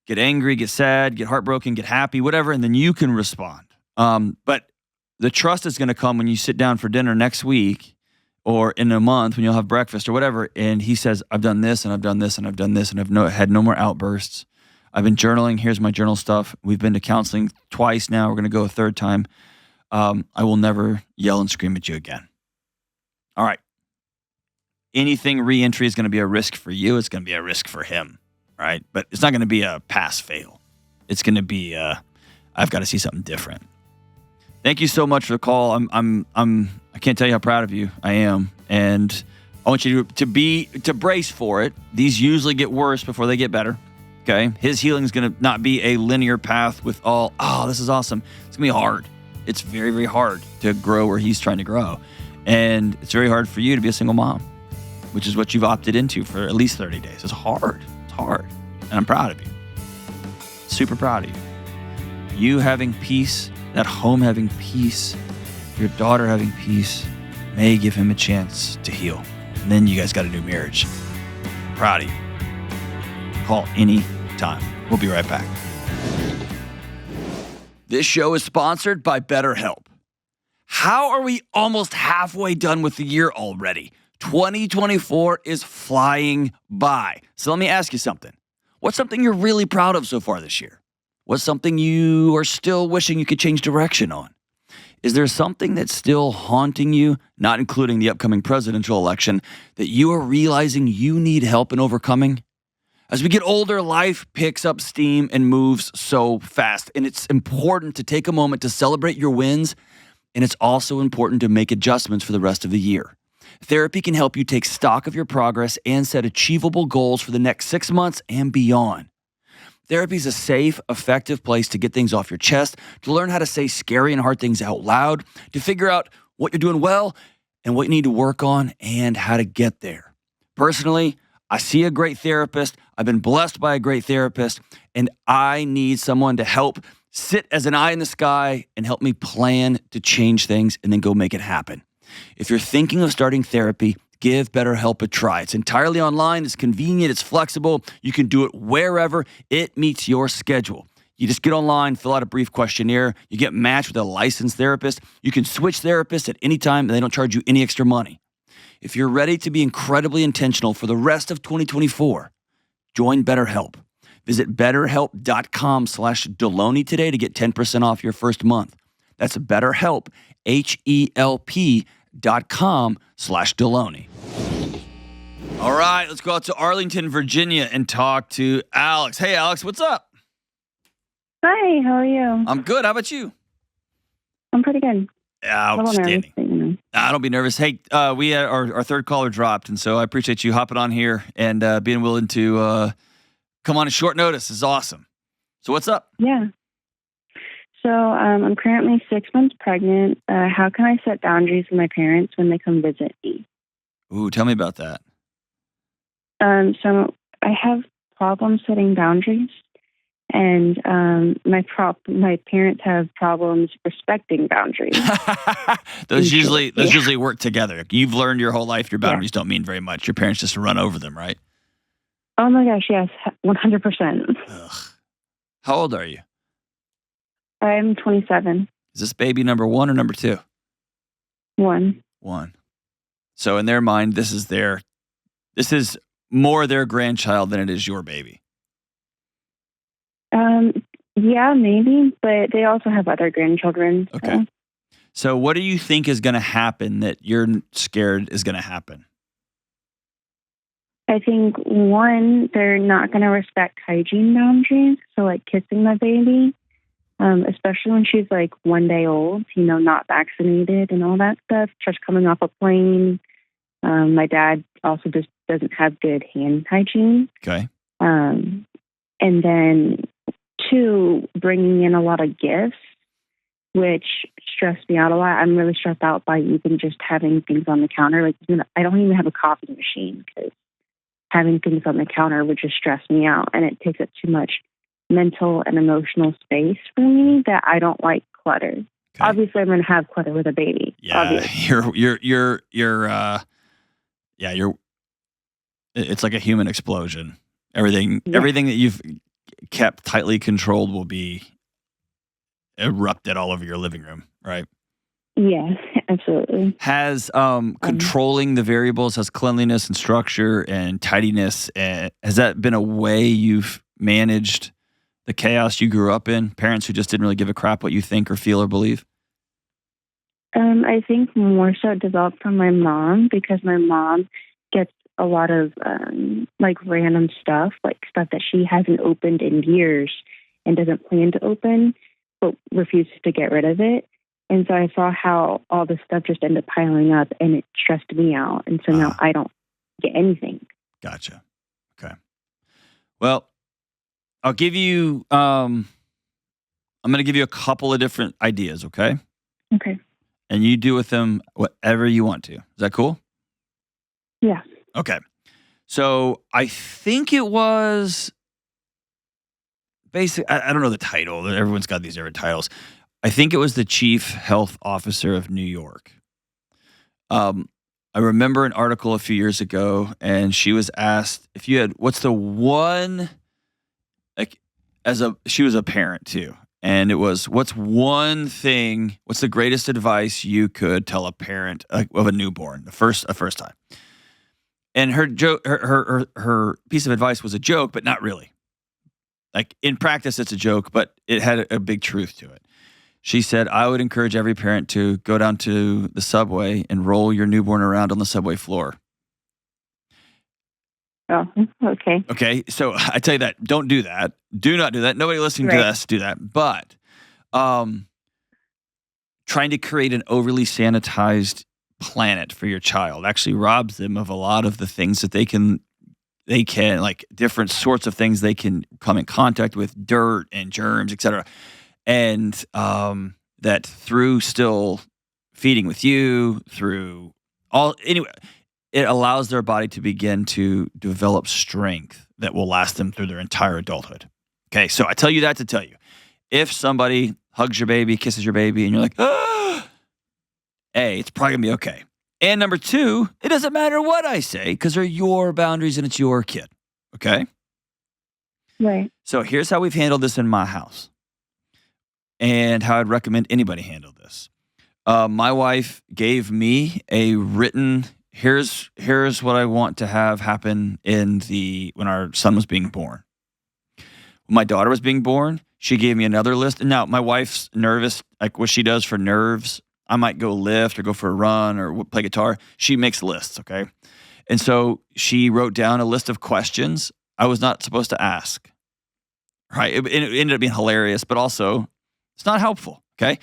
get angry, get sad, get heartbroken, get happy, whatever, and then you can respond. But the trust is going to come when you sit down for dinner next week or in a month when you'll have breakfast or whatever, and he says, I've done this, and I've done this, and I've done this, and I've had no more outbursts. I've been journaling. Here's my journal stuff. We've been to counseling twice now. We're going to go a third time. I will never yell and scream at you again. All right. Anything re-entry is going to be a risk for you. It's going to be a risk for him, right? But it's not going to be a pass-fail. It's going to be I've got to see something different. Thank you so much for the call. I can't tell you how proud of you I am, and I want you to brace for it. These usually get worse before they get better. Okay, his healing is going to not be a linear path with this is awesome. It's going to be hard. It's very, very hard to grow where he's trying to grow, and it's very hard for you to be a single mom, which is what you've opted into for at least 30 days. It's hard. It's hard, and I'm proud of you. Super proud of you. You having peace. That home having peace, your daughter having peace, may give him a chance to heal. And then you guys got a new marriage. Proud of you. Call any time. We'll be right back. This show is sponsored by BetterHelp. How are we almost halfway done with the year already? 2024 is flying by. So let me ask you something. What's something you're really proud of so far this year? What's something you are still wishing you could change direction on? Is there something that's still haunting you, not including the upcoming presidential election, that you are realizing you need help in overcoming? As we get older, life picks up steam and moves so fast, and it's important to take a moment to celebrate your wins, and it's also important to make adjustments for the rest of the year. Therapy can help you take stock of your progress and set achievable goals for the next 6 months and beyond. Therapy is a safe, effective place to get things off your chest, to learn how to say scary and hard things out loud, to figure out what you're doing well and what you need to work on and how to get there. Personally, I see a great therapist. I've been blessed by a great therapist, and I need someone to help sit as an eye in the sky and help me plan to change things and then go make it happen. If you're thinking of starting therapy, give BetterHelp a try. It's entirely online. It's convenient. It's flexible. You can do it wherever it meets your schedule. You just get online, fill out a brief questionnaire. You get matched with a licensed therapist. You can switch therapists at any time, and they don't charge you any extra money. If you're ready to be incredibly intentional for the rest of 2024, join BetterHelp. Visit BetterHelp.com/Delony today to get 10% off your first month. That's BetterHelp, HELP.com/Delony. All right, let's go out to Arlington, Virginia and talk to Alex. Hey, Alex, what's up? Hi, how are you? I'm good. How about you? I'm pretty good. Outstanding. Don't be nervous. Hey, we had our third caller dropped, and so I appreciate you hopping on here and being willing to come on at short notice. Is awesome. So what's up? Yeah. So I'm currently 6 months pregnant. How can I set boundaries with my parents when they come visit me? Ooh, tell me about that. So I have problems setting boundaries, and my parents have problems respecting boundaries. Those usually work together. You've learned your whole life your boundaries don't mean very much. Your parents just run over them, right? Oh my gosh, yes, 100%. Ugh. How old are you? I'm 27. Is this baby number 1 or number 2? 1. 1. So in their mind, this is more their grandchild than it is your baby. Yeah, maybe, but they also have other grandchildren. Okay. So what do you think is going to happen that you're scared is going to happen? I think, one, they're not going to respect hygiene boundaries. So like kissing my baby, especially when she's like 1 day old, not vaccinated and all that stuff, just coming off a plane. My dad also just doesn't have good hand hygiene. Okay. And then 2, bringing in a lot of gifts, which stressed me out a lot. I'm really stressed out by even just having things on the counter. Like, I don't even have a coffee machine because having things on the counter would just stress me out, and it takes up too much mental and emotional space for me that I don't like clutter. Okay. Obviously, I'm going to have clutter with a baby. Yeah, obviously. yeah, it's like a human explosion. Everything Yeah. that you've kept tightly controlled will be erupted all over your living room, right? Yeah, absolutely. Has controlling the variables, has cleanliness and structure and tidiness, has that been a way you've managed the chaos you grew up in? Parents who just didn't really give a crap what you think or feel or believe? I think more so it developed from my mom, because my mom gets a lot of like random stuff, like stuff that she hasn't opened in years and doesn't plan to open, but refuses to get rid of it. And so I saw how all this stuff just ended up piling up, and it stressed me out. And so now I don't get anything. Gotcha. Okay. Well, I'll give you, I'm going to give you a couple of different ideas, okay? Okay. And you do with them whatever you want to. Is that cool? Yeah. Okay. So I think it was basically, I don't know the title. Everyone's got these different titles. I think it was the Chief Health Officer of New York. I remember an article a few years ago, and she was asked if you had, what's the one, like, she was a parent too. And it was, what's the greatest advice you could tell a parent of a newborn, a first time? And her joke, her piece of advice was a joke, but not really. Like, in practice, it's a joke, but it had a big truth to it. She said, I would encourage every parent to go down to the subway and roll your newborn around on the subway floor. Oh, okay. Okay, so I tell you that, don't do that. Do not do that. Nobody listening to us do that. But trying to create an overly sanitized planet for your child actually robs them of a lot of the things that they can like different sorts of things they can come in contact with, dirt and germs, etc. And that through still feeding with you, it allows their body to begin to develop strength that will last them through their entire adulthood. Okay, so I tell you that to tell you, if somebody hugs your baby, kisses your baby, and you're like, A, it's probably going to be okay. And number two, it doesn't matter what I say because they're your boundaries and it's your kid. Okay? Right. So here's how we've handled this in my house and how I'd recommend anybody handle this. My wife gave me a written, here's what I want to have happen when our son was being born. When my daughter was being born, she gave me another list. And now my wife's nervous, like what she does for nerves. I might go lift or go for a run or play guitar. She makes lists, okay? And so she wrote down a list of questions I was not supposed to ask, right? It ended up being hilarious, but also it's not helpful, okay?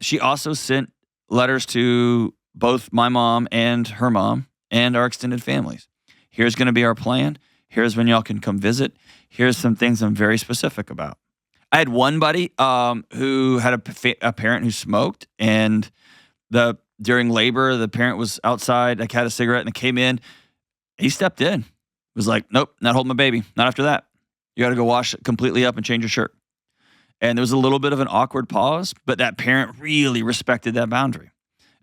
She also sent letters to both my mom and her mom and our extended families. Here's going to be our plan. Here's when y'all can come visit. Here's some things I'm very specific about. I had one buddy who had a parent who smoked, and during labor, the parent was outside, like had a cigarette, and it came in. He stepped in. Was like, nope, not holding my baby. Not after that. You got to go wash it completely up and change your shirt. And there was a little bit of an awkward pause, but that parent really respected that boundary.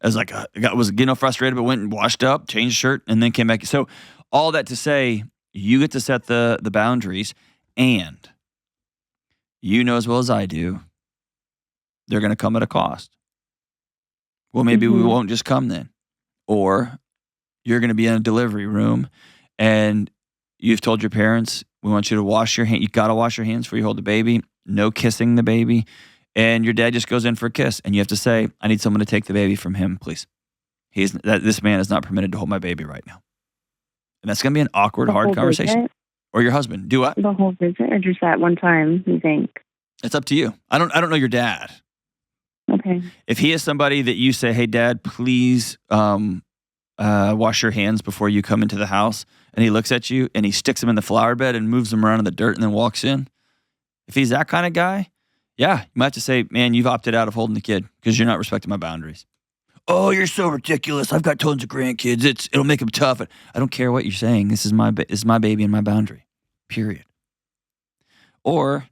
I was like, was getting frustrated, but went and washed up, changed shirt, and then came back. So all that to say, you get to set the boundaries, and you know as well as I do, they're going to come at a cost. Well, maybe we won't just come then. Or you're going to be in a delivery room and you've told your parents, we want you to wash your hands. You got to wash your hands before you hold the baby. No kissing the baby. And your dad just goes in for a kiss. And you have to say, I need someone to take the baby from him, please. This man is not permitted to hold my baby right now. And that's going to be an awkward, hard conversation. Visit? Or your husband. Do what? The whole visit, or just that one time, you think? It's up to you. I don't know your dad. Okay. If he is somebody that you say, hey, Dad, please wash your hands before you come into the house, and he looks at you and he sticks them in the flower bed and moves them around in the dirt and then walks in. If he's that kind of guy, yeah, you might have to say, man, you've opted out of holding the kid because you're not respecting my boundaries. Oh, you're so ridiculous. I've got tons of grandkids. It'll make them tough. I don't care what you're saying. This is my baby and my boundary, period. Or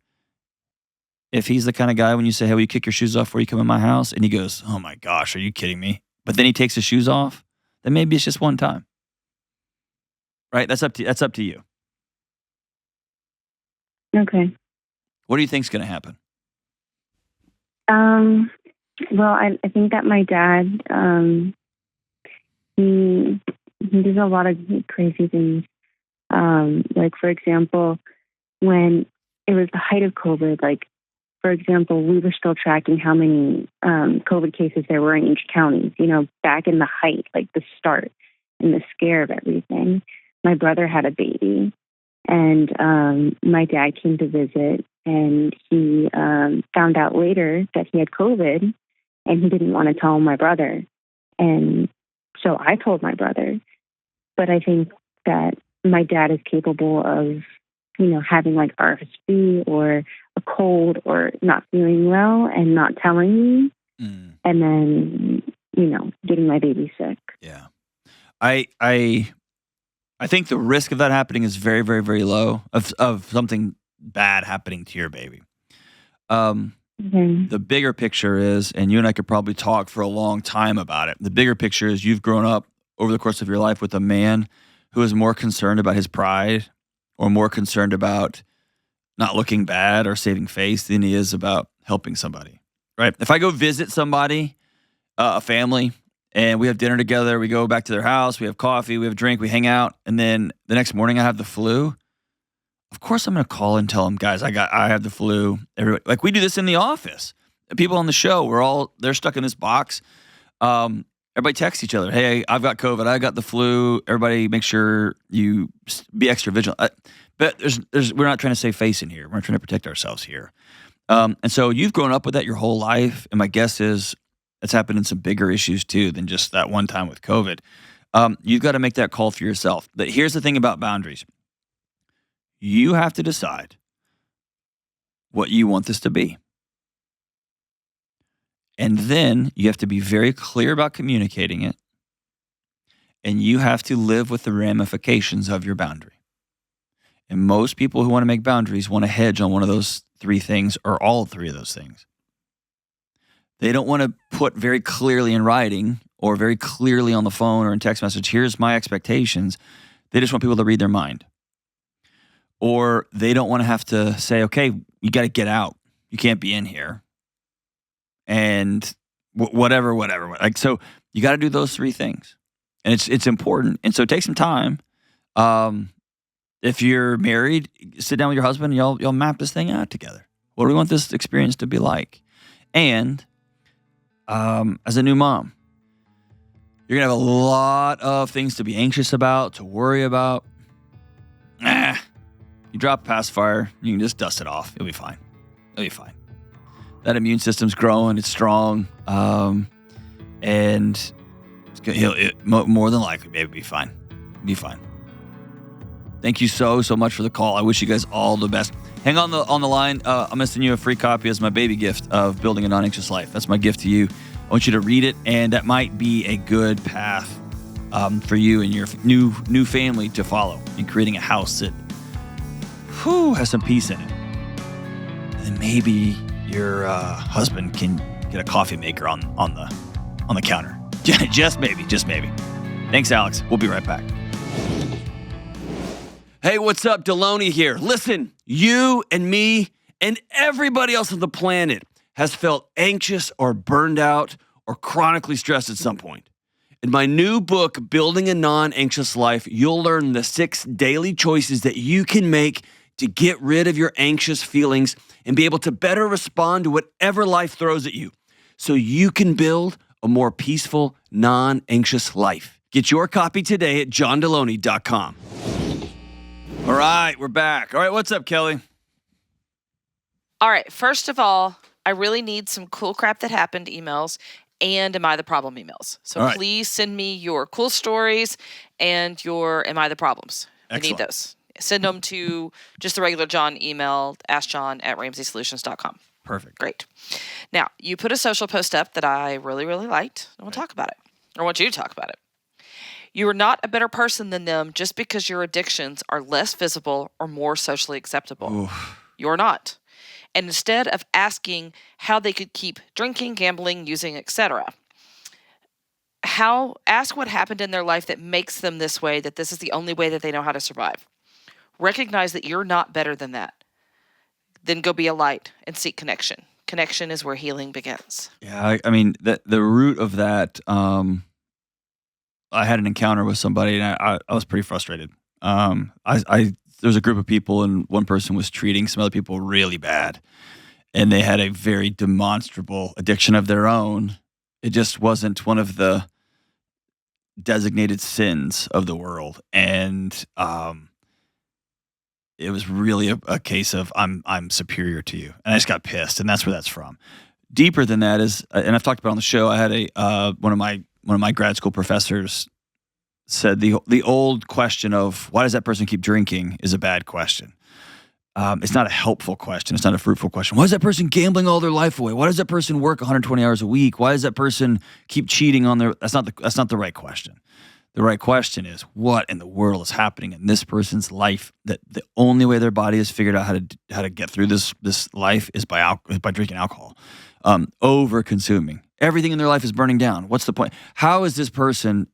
if he's the kind of guy when you say, hey, will you kick your shoes off before you come in my house? And he goes, oh my gosh, are you kidding me? But then he takes his shoes off, then maybe it's just one time. right? That's up to you. Okay. What do you think's going to happen? Well, I think that my dad, he does a lot of crazy things. Like, for example, when it was the height of COVID, like, for example, we were still tracking how many COVID cases there were in each county, back in the height, like the start and the scare of everything. My brother had a baby, and my dad came to visit, and he found out later that he had COVID, and he didn't want to tell my brother. And so I told my brother. But I think that my dad is capable of, having like RSV or a cold or not feeling well and not telling me, and then, getting my baby sick. Yeah. I think the risk of that happening is very, very, very low, of something bad happening to your baby. The bigger picture is, and you and I could probably talk for a long time about it. The bigger picture is you've grown up over the course of your life with a man who is more concerned about his pride or more concerned about not looking bad or saving face than he is about helping somebody, right? If I go visit somebody, a family, and we have dinner together, we go back to their house, we have coffee, we have a drink, we hang out, and then the next morning I have the flu, of course I'm going to call and tell them, guys, I have the flu. Everybody, like we do this in the office. The people on the show, they're stuck in this box. Everybody texts each other, hey, I've got COVID, I got the flu. Everybody make sure you be extra vigilant. But we're not trying to save face in here. We're trying to protect ourselves here. And so you've grown up with that your whole life. And my guess is it's happened in some bigger issues too than just that one time with COVID. You've got to make that call for yourself. But here's the thing about boundaries. You have to decide what you want this to be. And then you have to be very clear about communicating it. And you have to live with the ramifications of your boundary. And most people who want to make boundaries want to hedge on one of those three things or all three of those things. They don't want to put very clearly in writing or very clearly on the phone or in text message, here's my expectations. They just want people to read their mind. Or they don't want to have to say, okay, you got to get out. You can't be in here. And whatever. Like, so you got to do those three things. And it's important. And so take some time. If you're married, sit down with your husband and y'all map this thing out together. What do we want this experience to be like? And as a new mom, you're going to have a lot of things to be anxious about, to worry about. You drop a pacifier, you can just dust it off. It'll be fine. That immune system's growing. It's strong. And more than likely, baby, be fine. Be fine. Thank you so much for the call. I wish you guys all the best. Hang on the line. I'm going to send you a free copy as my baby gift of Building a Non-Anxious Life. That's my gift to you. I want you to read it, and that might be a good path for you and your new family to follow in creating a house that has some peace in it. And then maybe your husband can get a coffee maker on the counter. Just maybe. Thanks, Alex. We'll be right back. Hey, what's up? Delony here. Listen, you and me and everybody else on the planet has felt anxious or burned out or chronically stressed at some point. In my new book, Building a Non-Anxious Life, you'll learn the 6 daily choices that you can make to get rid of your anxious feelings and be able to better respond to whatever life throws at you so you can build a more peaceful, non-anxious life. Get your copy today at johndelony.com. All right, we're back. All right, what's up, Kelly? All right, first of all, I really need some cool crap that happened emails and Am I the Problem emails. So please send me your cool stories and your Am I the Problems. Excellent. We need those. Send them to just the regular John email, askjohn@ramseysolutions.com. Perfect. Great. Now, you put a social post up that I really, really liked. I want to talk about it. I want you to talk about it. You are not a better person than them just because your addictions are less visible or more socially acceptable. Oof. You're not. And instead of asking how they could keep drinking, gambling, using, etc., ask what happened in their life that makes them this way, that this is the only way that they know how to survive. Recognize that you're not better than that. Then go be a light and seek connection. Connection is where healing begins. Yeah, I mean, the root of that, I had an encounter with somebody, and I was pretty frustrated. There was a group of people, and one person was treating some other people really bad, and they had a very demonstrable addiction of their own. It just wasn't one of the designated sins of the world, and it was really a case of I'm superior to you, and I just got pissed, and that's where that's from. Deeper than that is, and I've talked about it on the show. I had one of my grad school professors said the old question of why does that person keep drinking is a bad question. It's not a helpful question. It's not a fruitful question. Why is that person gambling all their life away? Why does that person work 120 hours a week? Why does that person keep cheating on their? That's not the right question. The right question is, what in the world is happening in this person's life that the only way their body has figured out how to get through this life is by drinking alcohol, over consuming. Everything in their life is burning down. What's the point? How is this person?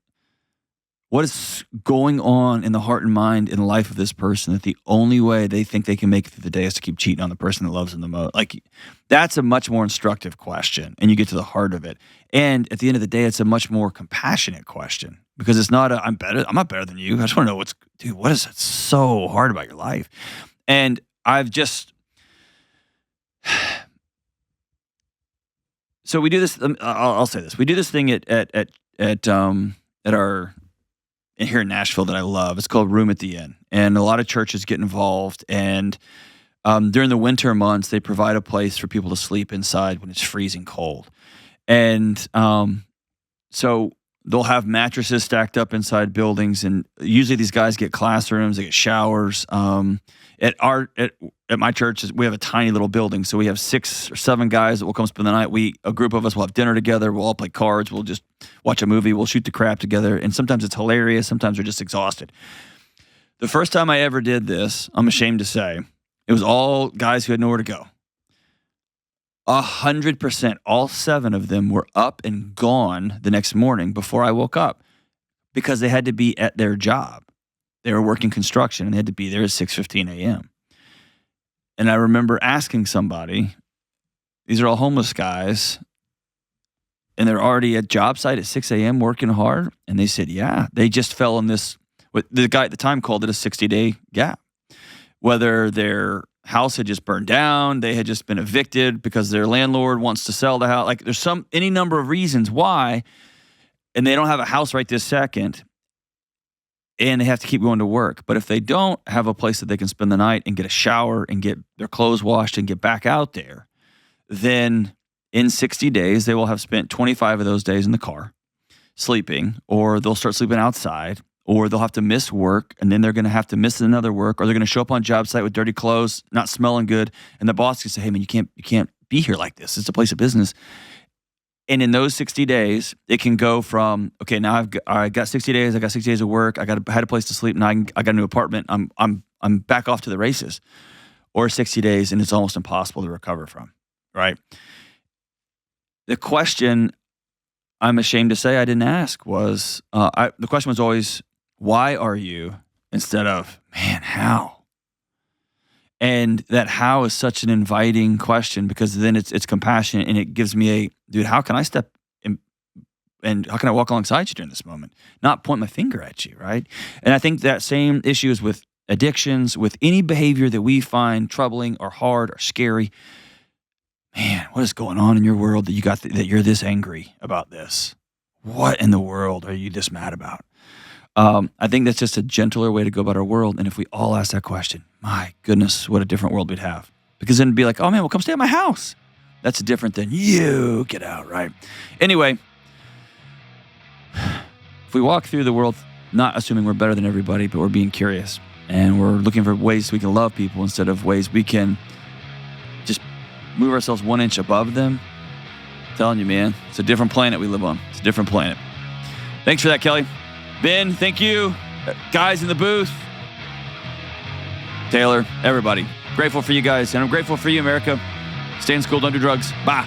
What is going on in the heart and mind in the life of this person that the only way they think they can make it through the day is to keep cheating on the person that loves them the most? Like, that's a much more instructive question, and you get to the heart of it. And at the end of the day, it's a much more compassionate question because it's not I'm not better than you. I just want to know what is it so hard about your life? And I've just so we do this. I'll say this: we do this thing at our here in Nashville that I love. It's called Room at the Inn, and a lot of churches get involved. And during the winter months, they provide a place for people to sleep inside when it's freezing cold. And so they'll have mattresses stacked up inside buildings, and usually these guys get classrooms, they get showers. At my church, we have a tiny little building, so we have 6 or 7 guys that will come spend the night. A group of us will have dinner together. We'll all play cards. We'll just watch a movie. We'll shoot the crap together, and sometimes it's hilarious. Sometimes we're just exhausted. The first time I ever did this, I'm ashamed to say, it was all guys who had nowhere to go. 100%, all 7 of them were up and gone the next morning before I woke up because they had to be at their job. They were working construction, and they had to be there at 6:15 a.m. And I remember asking somebody, these are all homeless guys, and they're already at job site at 6 a.m. working hard. And they said, yeah, they just fell in this, what the guy at the time called it a 60-day gap. Whether their house had just burned down, they had just been evicted because their landlord wants to sell the house. Like there's any number of reasons why, and they don't have a house right this second. And they have to keep going to work. But if they don't have a place that they can spend the night and get a shower and get their clothes washed and get back out there, then in 60 days, they will have spent 25 of those days in the car sleeping, or they'll start sleeping outside, or they'll have to miss work, and then they're going to have to miss another work, or they're going to show up on job site with dirty clothes, not smelling good, and the boss can say, hey, man, you can't be here like this. It's a place of business. And in those 60 days, it can go from, okay, now I got 60 days. I got 60 days of work. I had a place to sleep. Now I got a new apartment. I'm back off to the races. Or 60 days, and it's almost impossible to recover from, right? The question I'm ashamed to say I didn't ask was, the question was always, why are you? Instead of, man, how? And that how is such an inviting question because then it's compassionate and it gives me dude, how can I step in and how can I walk alongside you during this moment? Not point my finger at you, right? And I think that same issue is with addictions, with any behavior that we find troubling or hard or scary. Man, what is going on in your world that you're this angry about this? What in the world are you this mad about? I think that's just a gentler way to go about our world. And if we all ask that question, my goodness, what a different world we'd have. Because then it'd be like, oh man, well, come stay at my house. That's different than you get out, right? Anyway, if we walk through the world, not assuming we're better than everybody, but we're being curious and we're looking for ways we can love people instead of ways we can just move ourselves 1 inch above them. I'm telling you, man, it's a different planet we live on. It's a different planet. Thanks for that, Kelly. Ben, thank you. Guys in the booth. Taylor, everybody. Grateful for you guys, and I'm grateful for you, America. Stay in school, don't do drugs. Bye.